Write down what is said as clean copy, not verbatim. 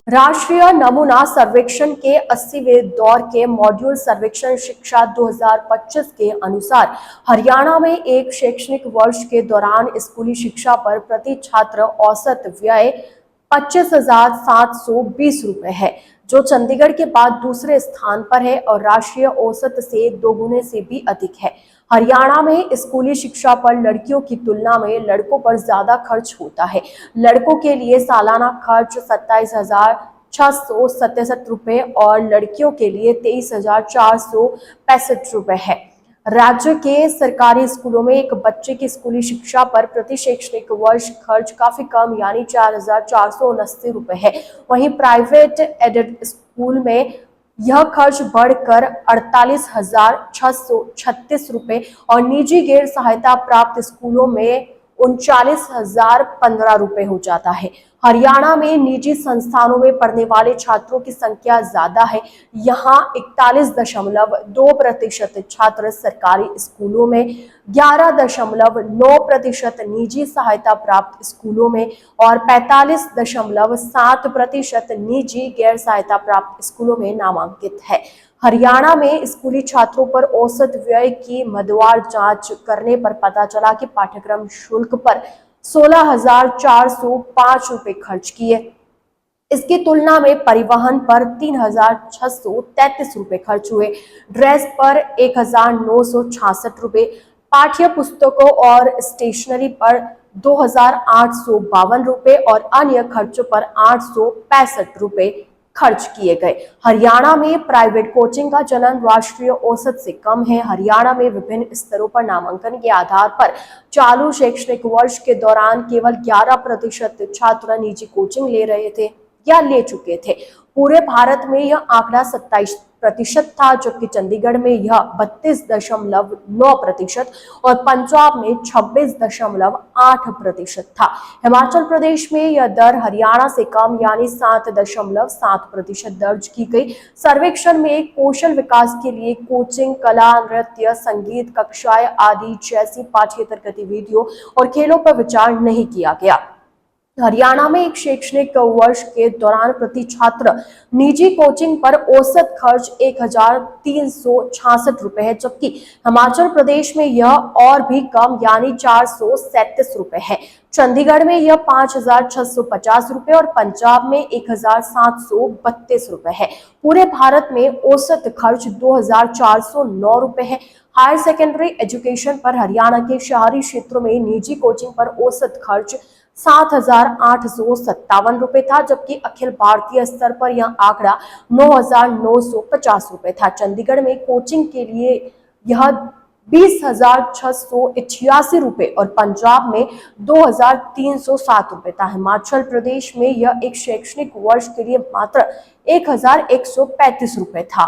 राष्ट्रीय नमूना सर्वेक्षण के 80वें दौर के मॉड्यूल सर्वेक्षण शिक्षा 2025 के अनुसार हरियाणा में एक शैक्षणिक वर्ष के दौरान स्कूली शिक्षा पर प्रति छात्र औसत व्यय 25,720 रुपए है, जो चंडीगढ़ के बाद दूसरे स्थान पर है और राष्ट्रीय औसत से दोगुने से भी अधिक है। हरियाणा में स्कूली शिक्षा पर लड़कियों की तुलना में लड़कों पर ज्यादा खर्च होता है। लड़कों के लिए सालाना खर्च 27,667 रुपए और लड़कियों के लिए 23,465 रुपए है। राज्य के सरकारी स्कूलों में एक बच्चे की स्कूली शिक्षा पर प्रति शैक्षणिक वर्ष खर्च काफी कम यानी 4,469 रुपए है। वहीं प्राइवेट एडेड स्कूल में यह खर्च बढ़कर 48,636 रुपए और निजी गैर सहायता प्राप्त स्कूलों में 39,015 रुपए हो जाता है। हरियाणा में निजी संस्थानों में पढ़ने वाले छात्रों की संख्या ज्यादा है। यहाँ 41.2% छात्र सरकारी स्कूलों में, 11.9% निजी सहायता प्राप्त स्कूलों में और 45.7% निजी गैर सहायता प्राप्त स्कूलों में नामांकित है। हरियाणा में स्कूली छात्रों पर औसत व्यय की मदवार जांच करने पर पता चला कि पाठ्यक्रम शुल्क पर 16,405 रुपए खर्च किए। इसकी तुलना में परिवहन पर 3,633 रुपए खर्च हुए, ड्रेस पर 1,966 रुपए, पाठ्य पुस्तकों और स्टेशनरी पर 2,852 रुपए और अन्य खर्चों पर 865 रुपए खर्च किए गए। हरियाणा में प्राइवेट कोचिंग का चलन राष्ट्रीय औसत से कम है। हरियाणा में विभिन्न स्तरों पर नामांकन के आधार पर चालू शैक्षणिक वर्ष के दौरान केवल 11% छात्र निजी कोचिंग ले रहे थे या ले चुके थे। पूरे भारत में यह आंकड़ा 27% था, जबकि चंडीगढ़ में यह 32.9% और पंजाब में 26.8% था। हिमाचल प्रदेश में यह दर हरियाणा से कम यानी 7.7% दर्ज की गई। सर्वेक्षण में कौशल विकास के लिए कोचिंग, कला, नृत्य, संगीत कक्षाएं आदि जैसी पाठ्येतर गतिविधियों और खेलों पर विचार नहीं किया गया। हरियाणा में एक शैक्षणिक वर्ष के दौरान प्रति छात्र निजी कोचिंग पर औसत खर्च 1,366 रुपए है, जबकि हिमाचल प्रदेश में यह और भी कम यानी 437 रुपए है। चंडीगढ़ में यह 5,650 रुपए और पंजाब में 1,732 रुपए है। पूरे भारत में औसत खर्च 2,409 रुपए है। हायर सेकेंडरी एजुकेशन पर हरियाणा के शहरी क्षेत्रों में निजी कोचिंग पर औसत खर्च 7,857 रुपए था, जबकि अखिल भारतीय स्तर पर यह आंकड़ा 9,950 रुपए था। चंडीगढ़ में कोचिंग के लिए यह 20,688 रुपए और पंजाब में 2,307 रुपए था। हिमाचल प्रदेश में यह एक शैक्षणिक वर्ष के लिए मात्र 1,135 रुपए था।